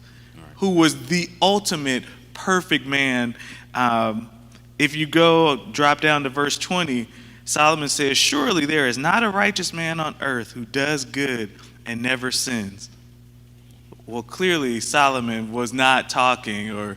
who was the ultimate perfect man. If you drop down to verse 20, Solomon says, surely there is not a righteous man on earth who does good and never sins. Well, clearly Solomon was not talking,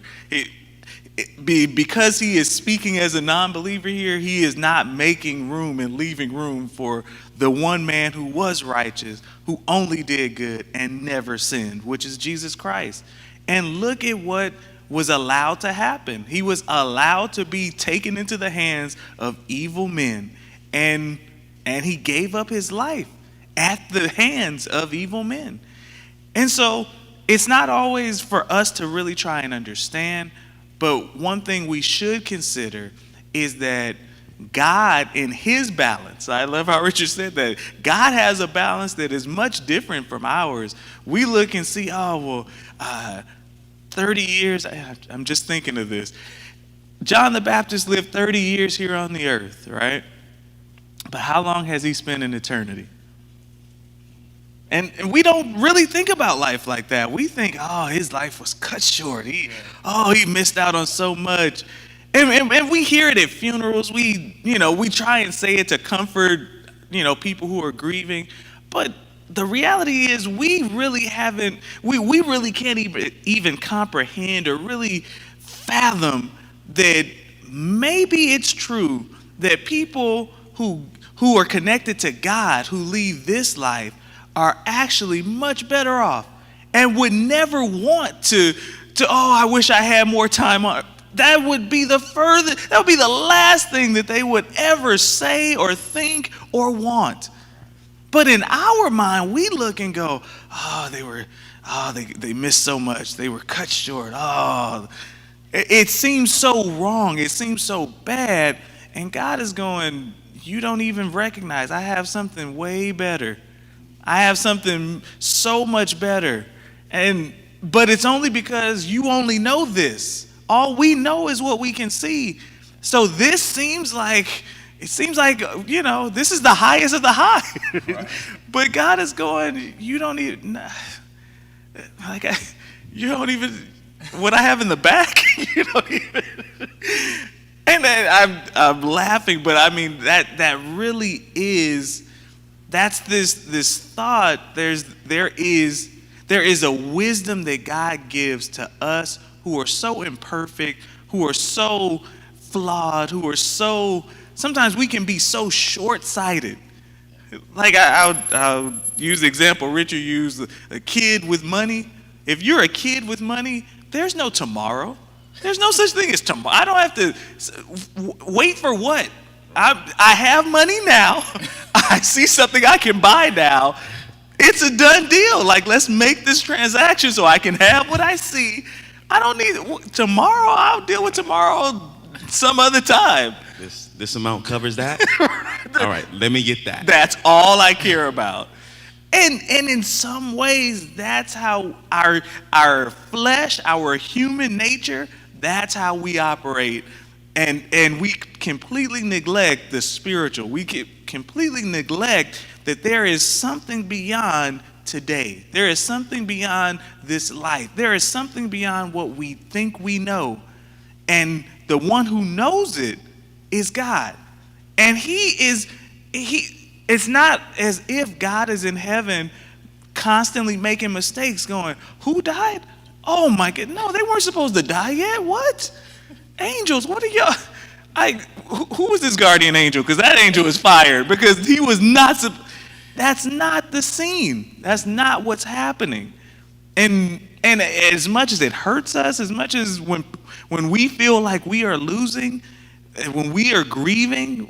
because he is speaking as a non-believer here, he is not making room and leaving room for the one man who was righteous, who only did good and never sinned, which is Jesus Christ. And look at what was allowed to happen. He was allowed to be taken into the hands of evil men, and He gave up His life at the hands of evil men. And so it's not always for us to really try and understand, but one thing we should consider is that God, in His balance, I love how Richard said that, God has a balance that is much different from ours. We look and see, 30 years, I'm just thinking of this. John the Baptist lived 30 years here on the earth, right? But how long has he spent in eternity? And we don't really think about life like that. We think, his life was cut short. He missed out on so much. And we hear it at funerals. We try and say it to comfort, people who are grieving. But the reality is we really can't even comprehend or really fathom that maybe it's true that people who are connected to God, who leave this life, are actually much better off and would never want to I wish I had more time on. That would be the last thing that they would ever say or think or want. But in our mind, we look and go, they missed so much. They were cut short. It seems so wrong. It seems so bad. And God is going, you don't even recognize I have something way better. I have something so much better. But it's only because you only know this. All we know is what we can see. So this seems like this is the highest of the high. Right. But God is going, you don't even you don't even what I have in the back, you don't even. And I'm laughing, but I mean that really is, that's this thought. There is a wisdom that God gives to us who are so imperfect, who are so flawed, who are so, sometimes we can be so short-sighted. Like I'll use the example Richard used, a kid with money. If you're a kid with money, there's no tomorrow. There's no such thing as tomorrow. I don't have to wait for what? I have money now. I see something I can buy now. It's a done deal. Like, let's make this transaction so I can have what I see. I don't need tomorrow. I'll deal with tomorrow some other time.
This amount covers that? All right, let me get that.
That's all I care about. And in some ways, that's how our flesh, our human nature, that's how we operate. And we completely neglect the spiritual. We completely neglect that there is something beyond today. There is something beyond this life. There is something beyond what we think we know. And the one who knows it is God. And it's not as if God is in heaven constantly making mistakes going, who died? Oh my God, no, they weren't supposed to die yet. What? Angels, what are y'all? Who was this guardian angel? Because that angel was fired because he was not. That's not the scene. That's not what's happening. And as much as it hurts us, as much as when we feel like we are losing, when we are grieving,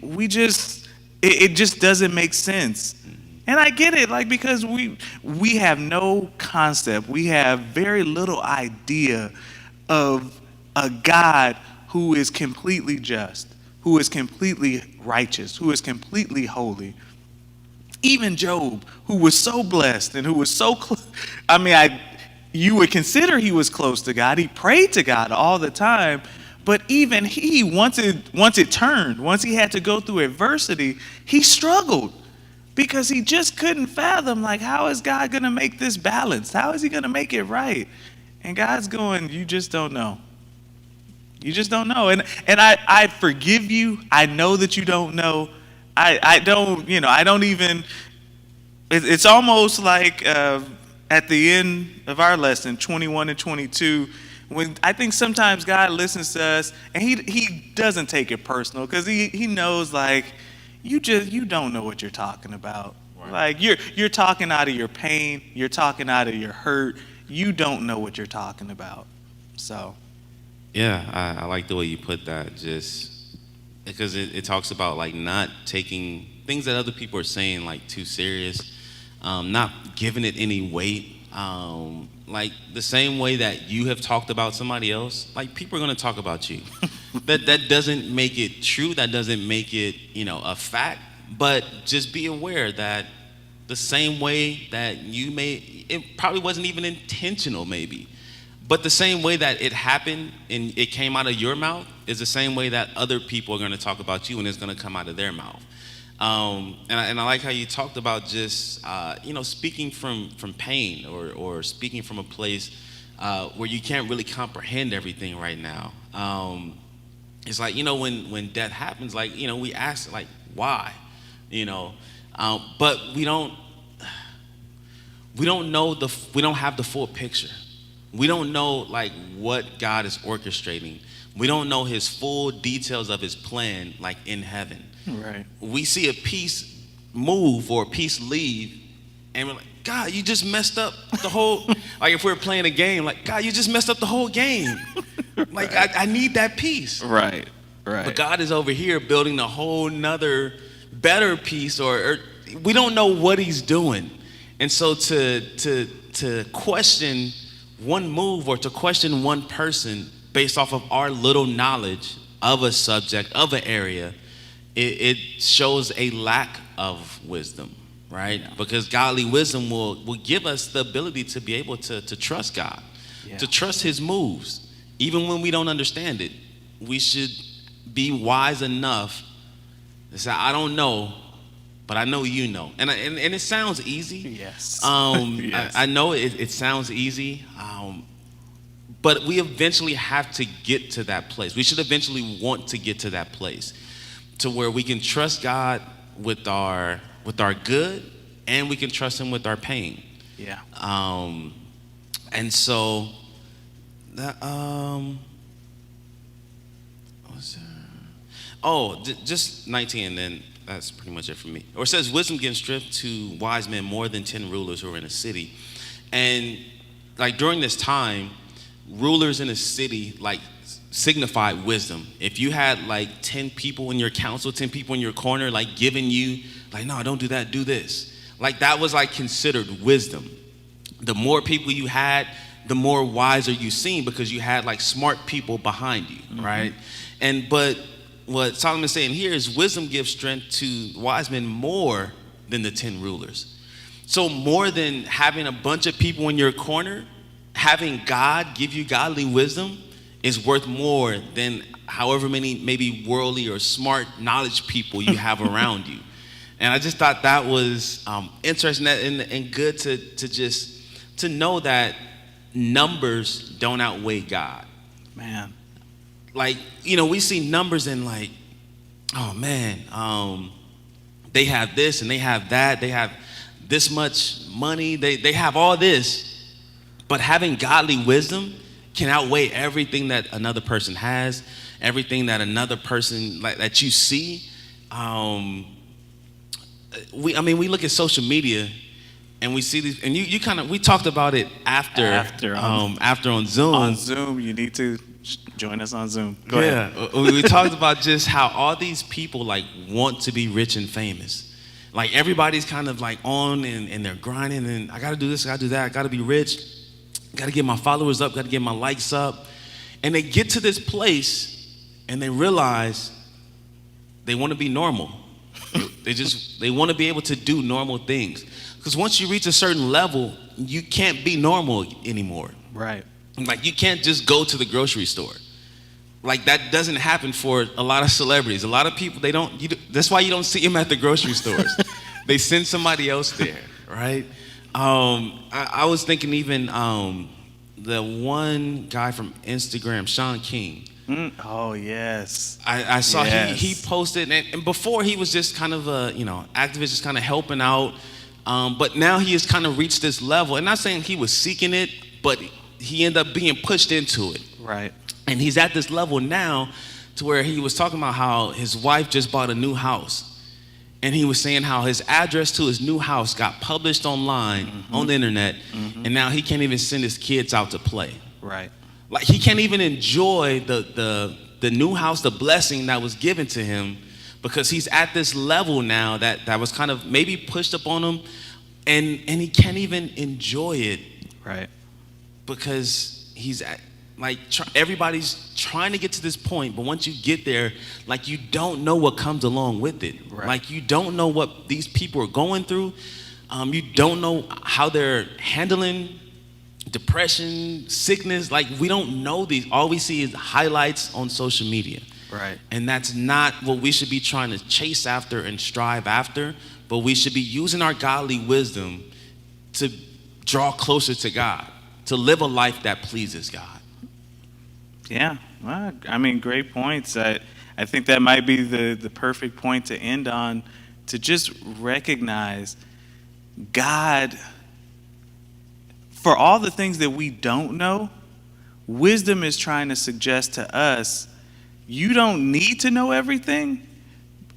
it just doesn't make sense. And I get it, like, because we have no concept, we have very little idea of a God who is completely just, who is completely righteous, who is completely holy. Even Job, who was so blessed and who was so close, you would consider he was close to God. He prayed to God all the time. But even he, once it turned, once he had to go through adversity, he struggled because he just couldn't fathom, like, how is God going to make this balanced? How is he going to make it right? And God's going, you just don't know. You just don't know. And I forgive you. I know that you don't know. I don't even, it's almost like at the end of our lesson, 21 and 22, when I think sometimes God listens to us and he doesn't take it personal because he knows, like, you don't know what you're talking about. Right. Like you're talking out of your pain, you're talking out of your hurt. You don't know what you're talking about. So
yeah, I like the way you put that, just because it talks about, like, not taking things that other people are saying, like, too serious, not giving it any weight. Like the same way that you have talked about somebody else, like, people are going to talk about you. That doesn't make it true. That doesn't make it, a fact. But just be aware that the same way that it probably wasn't even intentional, maybe. But the same way that it happened and it came out of your mouth is the same way that other people are going to talk about you and it's going to come out of their mouth. And I like how you talked about just, speaking from pain or speaking from a place where you can't really comprehend everything right now. It's like, when death happens, like, we ask, like, why? But we don't know we don't have the full picture. We don't know, like, what God is orchestrating. We don't know his full details of his plan, like, in heaven.
Right.
We see a piece move or a piece leave, and we're like, God, you just messed up the whole, like, if we're playing a game, like, God, you just messed up the whole game. Like, right. I need that piece.
Right.
But God is over here building a whole nother better piece, or we don't know what he's doing. And so to question one move or to question one person based off of our little knowledge of a subject, of an area, it shows a lack of wisdom, right?
Yeah.
Because godly wisdom will give us the ability to be able to trust God,
Yeah.
to trust his moves. Even when we don't understand it, we should be wise enough to say, I don't know, but I know you know. And it sounds easy.
Yes.
Yes. I know it sounds easy, but we eventually have to get to that place. We should eventually want to get to that place to where we can trust God with our good, and we can trust him with our pain.
Yeah.
And so that what's that? Oh, just 19, and then that's pretty much it for me. Or it says, wisdom gives strength to wise men more than 10 rulers who are in a city. And like during this time, rulers in a city like signified wisdom. If you had like 10 people in your council, 10 people in your corner, like giving you like, no, don't do that, do this. Like that was like considered wisdom. The more people you had, the more wiser you seemed, because you had like smart people behind you, right? But what Solomon's saying here is wisdom gives strength to wise men more than the 10 rulers. So more than having a bunch of people in your corner, having God give you godly wisdom is worth more than however many maybe worldly or smart knowledge people you have around you. And I just thought that was interesting and good to know that numbers don't outweigh God.
Man.
Like, we see numbers and like, oh man, they have this and they have that, they have this much money, they have all this. But having godly wisdom can outweigh everything that another person has, everything that another person like that you see. We look at social media and we see these, and we talked about it after on Zoom.
On Zoom, you need to join us on Zoom. Go ahead.
We talked about just how all these people like want to be rich and famous. Like everybody's kind of like on and they're grinding, and I gotta do this, I gotta do that, I gotta be rich, gotta get my followers up, gotta get my likes up. And they get to this place and they realize they want to be normal. They want to be able to do normal things. Because once you reach a certain level, you can't be normal anymore.
Right.
Like you can't just go to the grocery store. Like that doesn't happen for a lot of celebrities. A lot of people, that's why you don't see them at the grocery stores. They send somebody else there, right? I was thinking even the one guy from Instagram, Sean King.
Oh, yes.
I saw
Yes.
he posted, and before he was just kind of a, activist, just kind of helping out. But now he has kind of reached this level, and not saying he was seeking it, but he ended up being pushed into it.
Right.
And he's at this level now to where he was talking about how his wife just bought a new house. And he was saying how his address to his new house got published online on the internet, and now he can't even send his kids out to play.
Right.
Like he can't even enjoy the new house, the blessing that was given to him, because he's at this level now that was kind of maybe pushed upon him, and he can't even enjoy it.
Right.
Because he's at, like everybody's trying to get to this point, but once you get there, like you don't know what comes along with it.
Right.
Like you don't know what these people are going through. You don't know how they're handling depression, sickness. Like we don't know these. All we see is highlights on social media.
Right.
And that's not what we should be trying to chase after and strive after, but we should be using our godly wisdom to draw closer to God, to live a life that pleases God.
Yeah. Well, great points. I think that might be the perfect point to end on, to just recognize God. For all the things that we don't know, wisdom is trying to suggest to us, you don't need to know everything.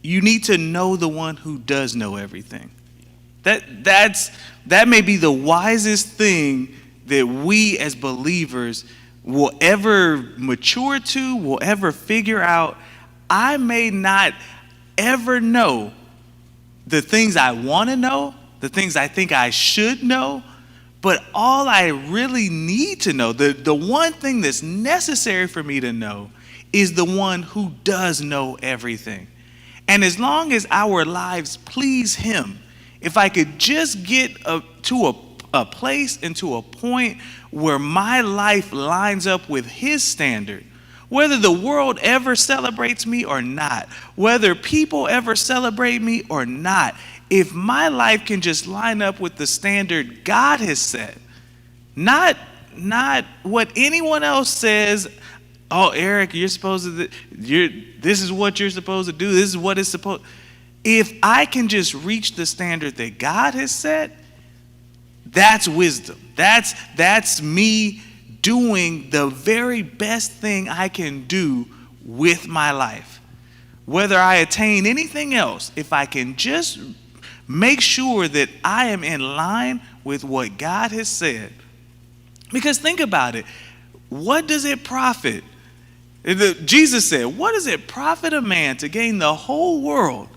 You need to know the one who does know everything. That may be the wisest thing that we as believers will ever mature to, will ever figure out. I may not ever know the things I want to know, the things I think I should know, but all I really need to know, the one thing that's necessary for me to know, is the one who does know everything. And as long as our lives please him, if I could just get to a place and to a point where my life lines up with his standard, whether the world ever celebrates me or not, whether people ever celebrate me or not, if my life can just line up with the standard God has set, not what anyone else says. Oh, Eric, you're supposed to. This is what you're supposed to do. This is what it's supposed. If I can just reach the standard that God has set, that's wisdom. That's me doing the very best thing I can do with my life. Whether I attain anything else, if I can just make sure that I am in line with what God has said. Because think about it. What does it profit? Jesus said, what does it profit a man to gain the whole world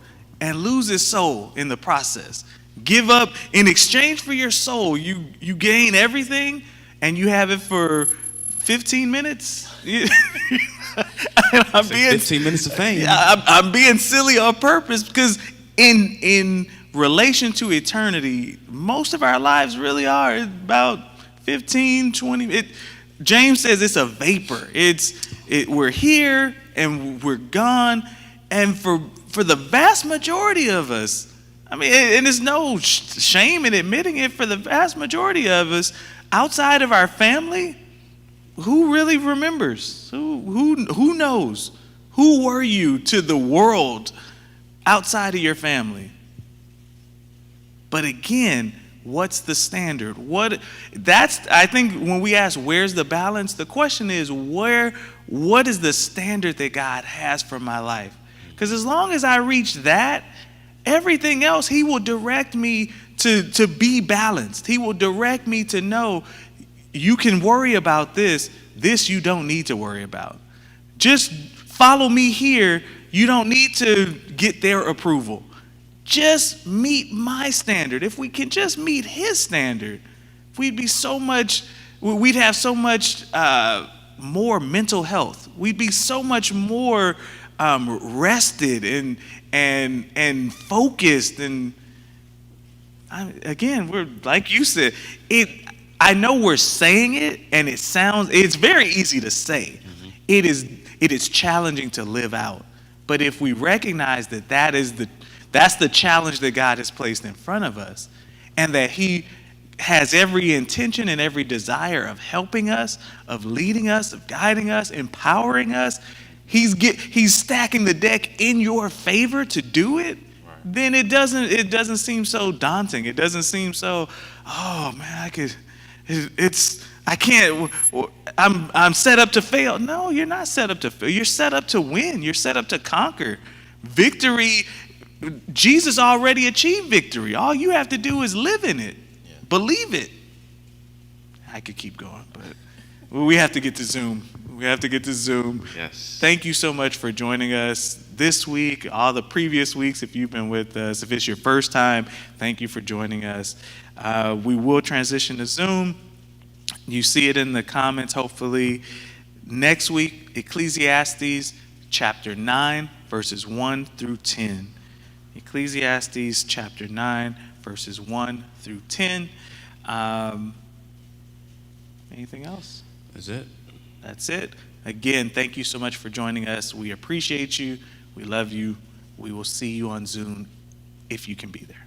and lose his soul in the process? Give up in exchange for your soul. You gain everything and you have it for 15 minutes. I'm being
15 minutes of fame.
I'm being silly on purpose because in relation to eternity, most of our lives really are about 15, 20. James says it's a vapor. We're here and we're gone. And for the vast majority of us, I mean, and there's no shame in admitting it, for the vast majority of us, outside of our family, who really remembers? Who knows? Who were you to the world outside of your family? But again, what's the standard? I think when we ask where's the balance, the question is what is the standard that God has for my life? Because as long as I reach that, everything else, he will direct me to be balanced. He will direct me to know you can worry about this you don't need to worry about. Just follow me here. You don't need to get their approval. Just meet my standard. If we can just meet his standard, we'd have so much more mental health. We'd be so much more rested and focused. And again, we're like you said, I know we're saying it, and it's very easy to say. Mm-hmm. It is challenging to live out. But if we recognize that's the challenge that God has placed in front of us, and that he has every intention and every desire of helping us, of leading us, of guiding us, empowering us, he's stacking the deck in your favor to do it, then it doesn't seem so daunting. It doesn't seem so, oh man, I'm set up to fail. No, you're not set up to fail. You're set up to win. You're set up to conquer. Victory, Jesus already achieved victory. All you have to do is live in it. Yeah. Believe it. I could keep going, but we have to get to Zoom. Yes. Thank you so much for joining us this week, all the previous weeks if you've been with us. If it's your first time, thank you for joining us. We will transition to Zoom. You see it in the comments, hopefully. Next week, Ecclesiastes chapter 9, verses 1 through 10. Ecclesiastes chapter 9, verses 1 through 10. Anything else? That's it. Again, thank you so much for joining us. We appreciate you. We love you. We will see you on Zoom if you can be there.